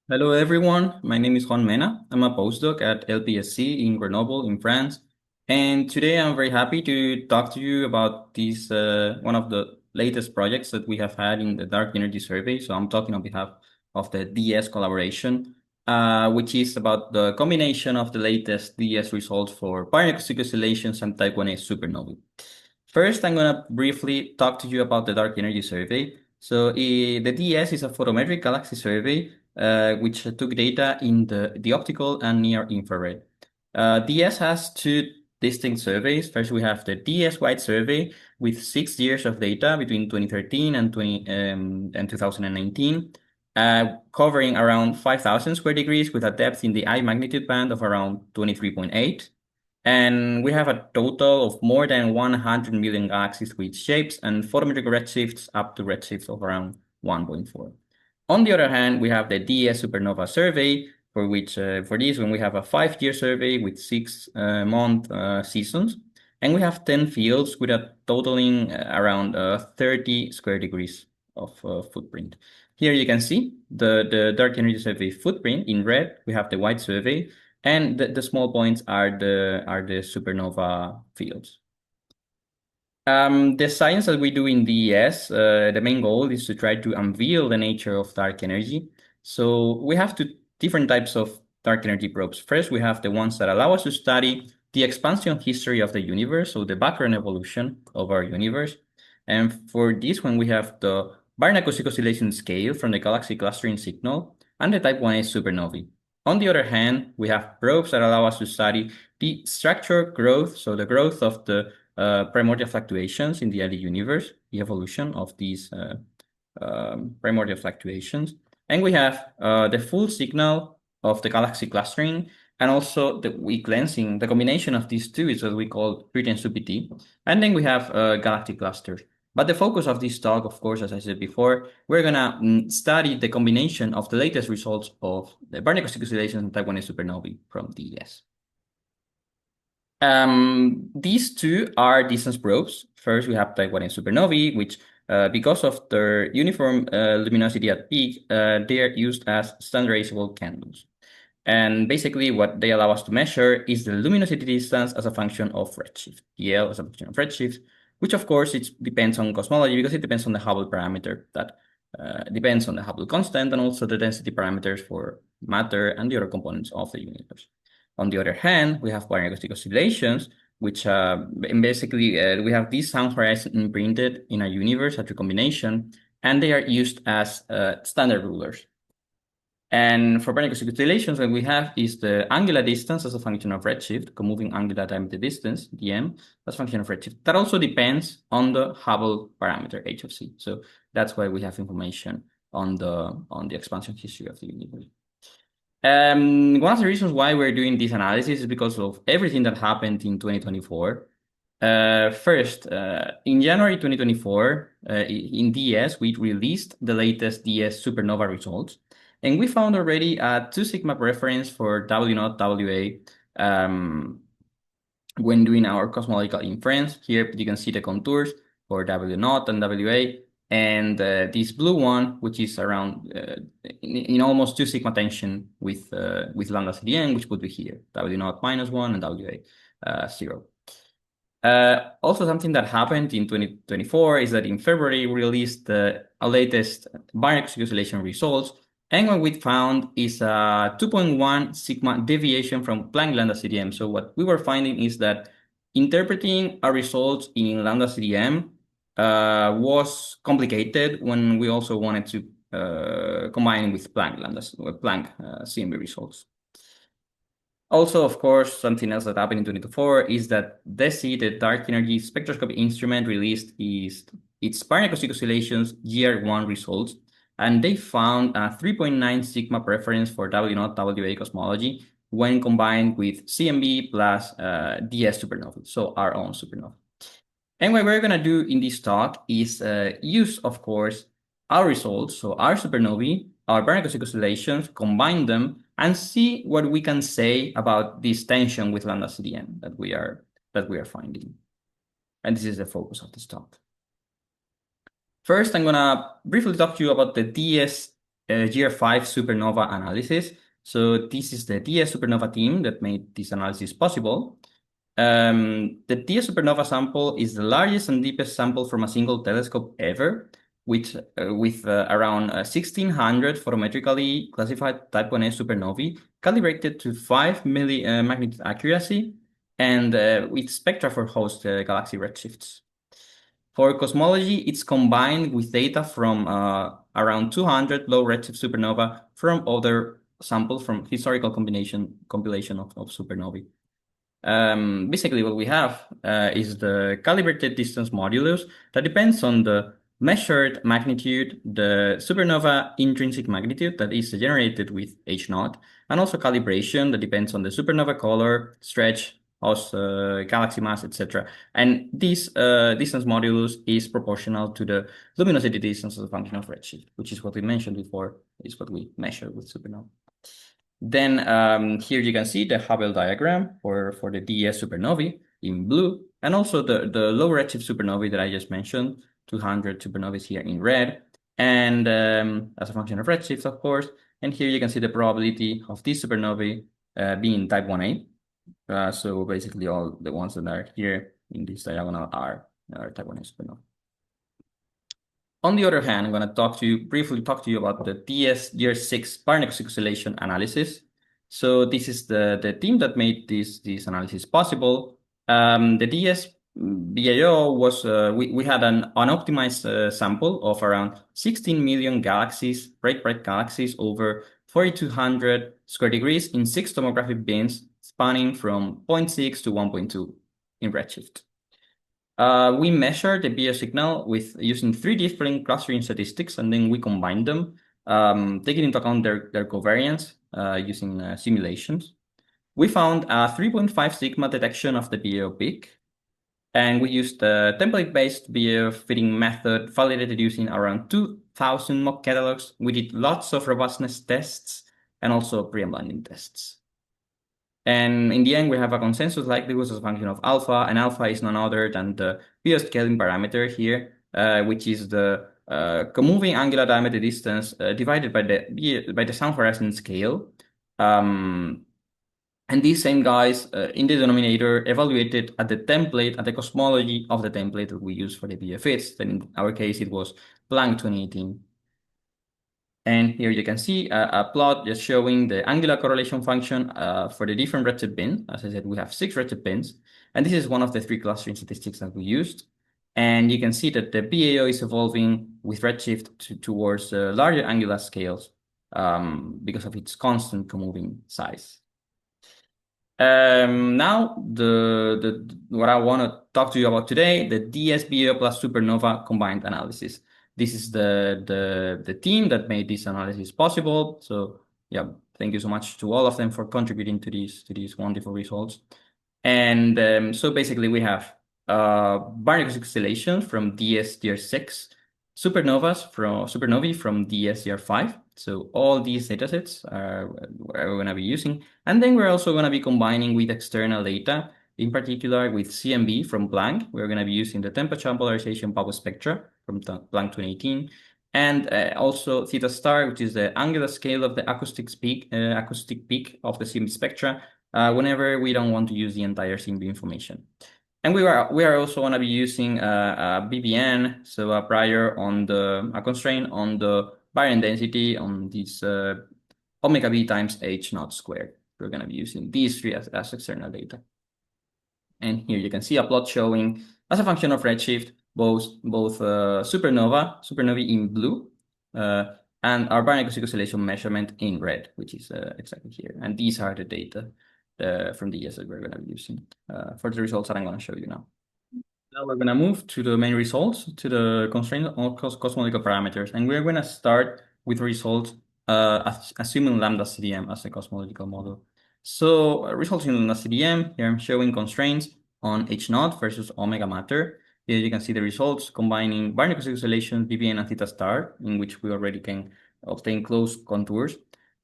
Hello everyone, my name is Juan Mena. I'm a postdoc at LPSC in Grenoble in France. And today I'm very happy to talk to you about this one of the latest projects that we have had in the Dark Energy Survey. So I'm talking on behalf of the DES collaboration, which is about the combination of the latest DES results for Baryonic Acoustic Oscillations and Type 1a supernovae. First, I'm going to briefly talk to you about the Dark Energy Survey. So the DES is a photometric galaxy survey which took data in the optical and near infrared. DES has two distinct surveys. First, we have the DES-wide survey with 6 years of data between 2013 and 2019, covering around 5,000 square degrees with a depth in the I magnitude band of around 23.8. And we have a total of more than 100 million galaxies with shapes and photometric redshifts up to redshifts of around 1.4. On the other hand, we have the DES Supernova survey, for which for this one we have a 5-year survey with 6-month seasons, and we have 10 fields with a totaling around 30 square degrees of footprint. Here you can see the dark energy survey footprint in red. We have the white survey, and the small points are the supernova fields. The science that we do in DES, the main goal is to try to unveil the nature of dark energy. So we have two different types of dark energy probes. First, we have the ones that allow us to study the expansion history of the universe, so the background evolution of our universe. And for this one, we have the Baryonic Acoustic Oscillation scale from the galaxy clustering signal and the Type 1a supernovae. On the other hand, we have probes that allow us to study the structure growth, so the growth of the primordial fluctuations in the early universe, the evolution of these primordial fluctuations. And we have the full signal of the galaxy clustering and also the weak lensing. The combination of these two is what we call 3-2-PT. And then we have galactic clusters. But the focus of this talk, of course, as I said before, we're going to study the combination of the latest results of the Baryonic Acoustic Oscillations and Type 1a supernovae from DES. These two are distance probes. First, we have Type 1a supernovae, which, because of their uniform luminosity at peak, they are used as standardizable candles. And basically, what they allow us to measure is the luminosity distance as a function of redshift, EL as a function of redshift, which of course it depends on cosmology because it depends on the Hubble parameter that depends on the Hubble constant and also the density parameters for matter and the other components of the universe. On the other hand, we have Baryonic Acoustic Oscillations, which basically we have this sound horizon imprinted in a universe at recombination, and they are used as standard rulers. And for Baryonic Acoustic Oscillations, what we have is the angular distance as a function of redshift, co-moving angular diameter distance, dm, as a function of redshift. That also depends on the Hubble parameter, h of c. So that's why we have information on the expansion history of the universe. One of the reasons why we're doing this analysis is because of everything that happened in 2024. First, in January 2024, in DES, we released the latest DES supernova results, and we found already a 2 sigma reference for W0 WA when doing our cosmological inference. Here you can see the contours for W0 and WA, and this blue one, which is around in almost 2 sigma tension with Lambda CDM, which would be here, W0 -1 and WA 0. Also, something that happened in 2024 is that in February, we released the latest Baryonic Acoustic Oscillation results, and what we found is a 2.1 sigma deviation from Planck Lambda CDM. So what we were finding is that interpreting our results in Lambda CDM was complicated when we also wanted to combine with Planck CMB results. Also, of course, something else that happened in 2024 is that DESI, the Dark Energy Spectroscopy Instrument, released its Baryonic Acoustic Oscillations GR1 results, and they found a 3.9 sigma preference for W0 WA cosmology when combined with CMB plus DES supernovae, so our own supernova. And what we're going to do in this talk is use, of course, our results, so our supernovae, our Baryonic Acoustic Oscillations, combine them, and see what we can say about this tension with Lambda CDM that we are finding. And this is the focus of this talk. First, I'm going to briefly talk to you about the DES year 5 supernova analysis. So this is the DES Supernova team that made this analysis possible. The DES Supernova sample is the largest and deepest sample from a single telescope ever, with around 1,600 photometrically classified type 1a supernovae, calibrated to 5 magnitude accuracy, and with spectra for host galaxy redshifts. For cosmology, it's combined with data from around 200 low redshift supernova from other samples from historical compilation of supernovae. Basically, what we have is the calibrated distance modulus that depends on the measured magnitude, the supernova intrinsic magnitude that is generated with H0, and also calibration that depends on the supernova color, stretch, galaxy mass, etc. And this distance modulus is proportional to the luminosity distance as a function of redshift, which is what we mentioned before, is what we measure with supernova. Then here you can see the Hubble diagram for the DES supernovae in blue, and also the low redshift supernovae that I just mentioned, 200 supernovae here in red, and as a function of redshift, of course. And here you can see the probability of these supernovae being type 1a. So basically all the ones that are here in this diagonal are type 1a supernova. On the other hand, I'm going to briefly talk to you about the DES year 6 Baryonic Acoustic Oscillation analysis. So this is the team that made this analysis possible. The DES BAO was, we had an unoptimized sample of around 16 million galaxies, bright galaxies over 4,200 square degrees in 6 tomographic bins spanning from 0.6 to 1.2 in redshift. We measured the BAO signal with using 3 different clustering statistics, and then we combined them, taking into account their covariance using simulations. We found a 3.5 sigma detection of the BAO peak, and we used the template-based BAO fitting method validated using around 2,000 mock catalogs. We did lots of robustness tests and also pre-unblinding tests. And in the end, we have a consensus likelihood as a function of alpha, and alpha is none other than the BAO scaling parameter here, which is the comoving angular diameter distance divided by the sound horizon scale. And these same guys in the denominator evaluated at the template, at the cosmology of the template that we use for the BAO fits. Then in our case, it was Bang 2018. And here you can see a plot just showing the angular correlation function for the different redshift bins. As I said, we have 6 redshift bins, and this is one of the 3 clustering statistics that we used. And you can see that the BAO is evolving with redshift towards larger angular scales because of its constant comoving size. Now, what I want to talk to you about today, the DES BAO plus supernova combined analysis. This is the team that made this analysis possible. So yeah, thank you so much to all of them for contributing to these wonderful results. And so basically we have Baryonic oscillations from DES year 6, supernovae from DES year 5. So all these datasets we're going to be using. And then we're also going to be combining with external data, in particular with CMB from Bang. We're going to be using the temperature and polarization bubble spectra from Bang 2018. And also theta star, which is the angular scale of the acoustic peak of the CMB spectra, whenever we don't want to use the entire CMB information. And we are also going to be using a BBN, so a prior on a constraint on the baryon density on this omega b times h naught squared. We're going to be using these 3 as external data. And here you can see a plot showing, as a function of redshift, both supernovae in blue, and our Baryonic acoustic oscillation measurement in red, which is exactly here. And these are the data from the DES that we're going to be using for the results that I'm going to show you now. Now we're going to move to the main results, to the constraint on cosmological parameters. And we're going to start with results assuming Lambda CDM as a cosmological model. So results in Lambda CDM, here I'm showing constraints on H0 versus omega matter. Here you can see the results combining Baryonic acoustic oscillations, BBN, and theta star, in which we already can obtain close contours.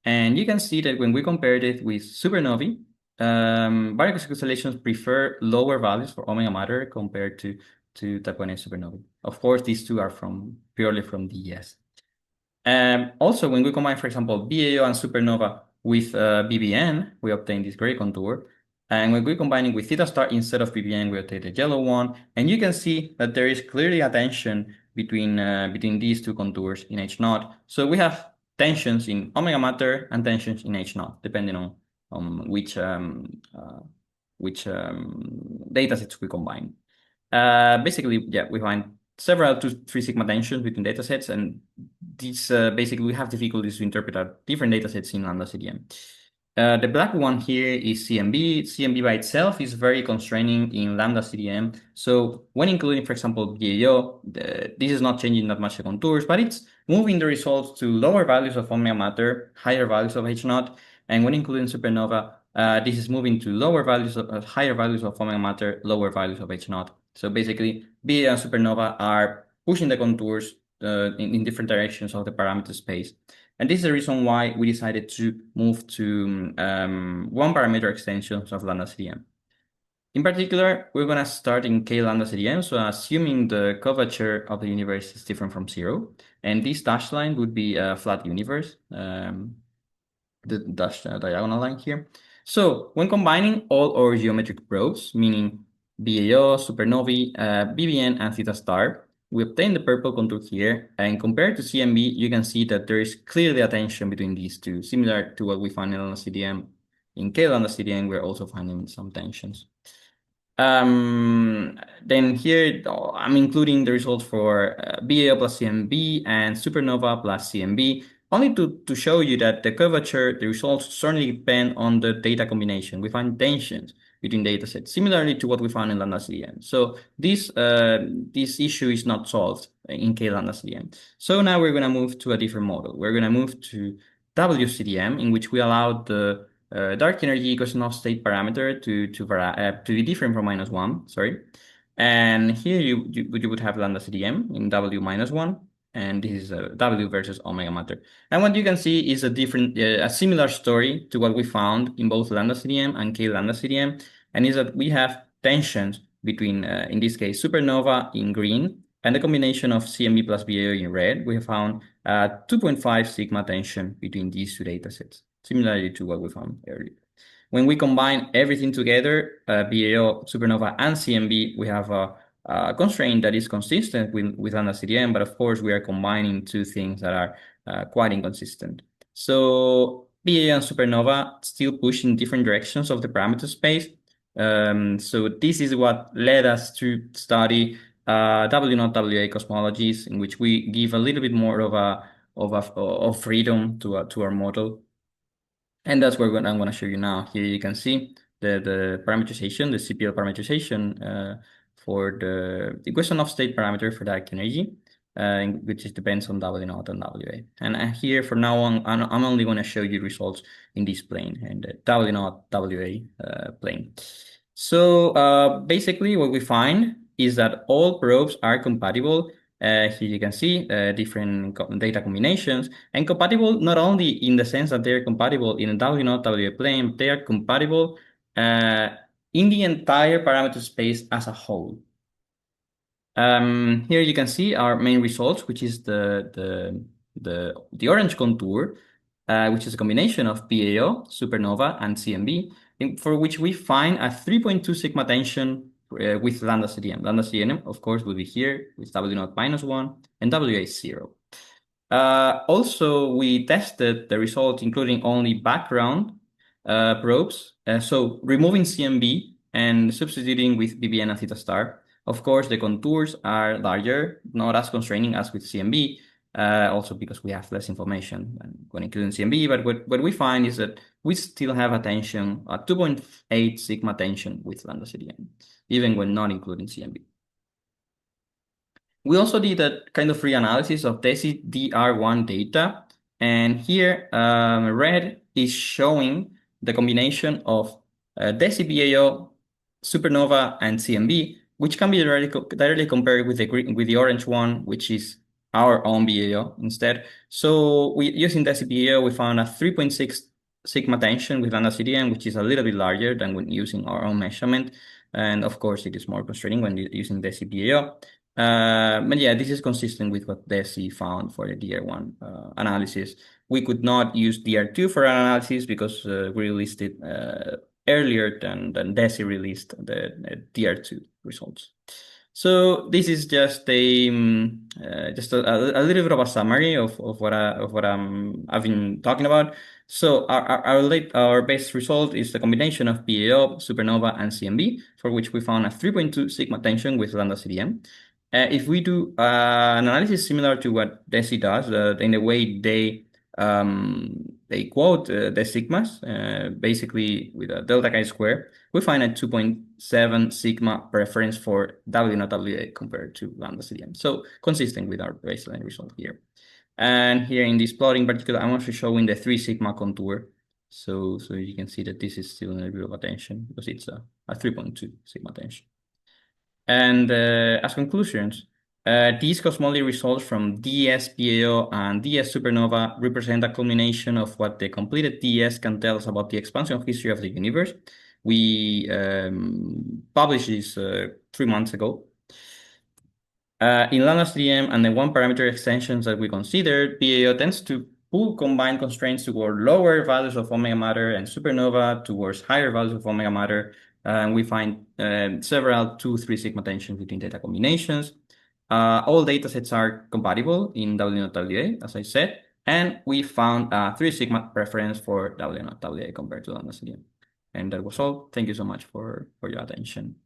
And you can see that when we compared it with supernovae, Baryonic acoustic oscillations prefer lower values for omega matter compared to type 1a supernovae. Of course, these two are purely from DES. Also, when we combine, for example, BAO and supernova with BBN, we obtain this gray contour. And when we combine it with theta star instead of BBN, we obtain the yellow one. And you can see that there is clearly a tension between these two contours in H naught. So we have tensions in omega matter and tensions in H naught, depending on which data sets we combine. Basically, yeah, we find several 2-3 sigma tensions between datasets, and these basically we have difficulties to interpret our different datasets in Lambda CDM. The black one here is CMB. CMB by itself is very constraining in Lambda CDM. So when including, for example, BAO, this is not changing that much the contours, but it's moving the results to lower values of omega matter, higher values of H naught, and when including supernova, this is moving to lower values of higher values of omega matter, lower values of H naught. So basically, BA and supernova are pushing the contours in different directions of the parameter space. And this is the reason why we decided to move to one parameter extensions of Lambda CDM. In particular, we're going to start in K Lambda CDM, so assuming the curvature of the universe is different from 0. And this dashed line would be a flat universe, the dashed diagonal line here. So when combining all our geometric probes, meaning BAO, supernovae, BBN, and theta star, we obtain the purple contour here, and compared to CMB, you can see that there is clearly a tension between these two, similar to what we find in Lambda CDM. In K Lambda CDM, we're also finding some tensions. Then here, I'm including the results for BAO plus CMB and supernova plus CMB, only to show you that the curvature, the results certainly depend on the data combination. We find tensions between datasets, similarly to what we found in Lambda CDM. So this issue is not solved in K Lambda CDM. So now we're going to move to a different model. We're going to move to WCDM, in which we allow the dark energy equation of state parameter to be different from -1, sorry. And here you would have Lambda CDM in W -1, and this is W versus omega matter. And what you can see is a similar story to what we found in both Lambda CDM and K Lambda CDM, and is that we have tensions between, in this case, supernova in green, and the combination of CMB plus BAO in red. We have found 2.5 sigma tension between these two datasets, similarly to what we found earlier. When we combine everything together, BAO, supernova, and CMB, we have a constraint that is consistent with Lambda CDM, but of course we are combining two things that are quite inconsistent. So BAO and supernova still push in different directions of the parameter space. So this is what led us to study W0 WA cosmologies, in which we give a little bit more of freedom to our model. And that's what I'm going to show you now. Here you can see the parameterization, the CPL parameterization for the equation of state parameter for direct energy, which depends on W0 and WA. And here, for now on, I'm only going to show you results in this plane, in the W0 WA plane. So basically, what we find is that all probes are compatible. Here you can see different data combinations, and compatible not only in the sense that they're compatible in a W0 WA plane, but they are compatible in the entire parameter space as a whole. Here you can see our main results, which is the orange contour, which is a combination of BAO, supernova, and CMB, for which we find a 3.2 sigma tension with Lambda CDM. Lambda CDM, of course, will be here with W0 -1 and WA 0. Also, we tested the results, including only background probes. So removing CMB and substituting with BBN and theta star. Of course, the contours are larger, not as constraining as with CMB, also because we have less information when including CMB. But what we find is that we still have a tension, a 2.8 sigma tension with Lambda CDM, even when not including CMB. We also did a kind of reanalysis of DESI DR1 data, and here red is showing the combination of DESI BAO, supernova, and CMB, which can be directly compared with the orange one, which is our own BAO instead. So using DESI BAO, we found a 3.6 sigma tension with Lambda CDM, which is a little bit larger than when using our own measurement. And of course, it is more constraining when using DESI BAO. But yeah, this is consistent with what DESI found for the DR1 analysis. We could not use DR2 for analysis because we released it earlier than DESI released the DR2 results. So this is just a little bit of a summary of what I've been talking about. So our best result is the combination of PAO, supernova, and CMB, for which we found a 3.2 sigma tension with Lambda CDM. If we do an analysis similar to what DESI does, in the way they quote the sigmas, basically with a delta chi-square, we find a 2.7 sigma preference for W not WA compared to Lambda CDM. So consistent with our baseline result here. And here in this plot in particular, I'm also showing the 3 sigma contour. So you can see that this is still in a bit of attention because it's a 3.2 sigma tension. And as conclusions, these cosmology results from DES BAO and DES Supernova represent a culmination of what the completed DES can tell us about the expansion history of the universe. We published this 3 months ago. In Lambda CDM and the one parameter extensions that we considered, BAO tends to pull combined constraints toward lower values of omega matter and supernova towards higher values of omega matter. And we find several 2-3 sigma tensions between data combinations. All datasets are compatible in W0WA, as I said, and we found a 3 sigma preference for W0WA compared to Lambda CDM. And that was all. Thank you so much for your attention.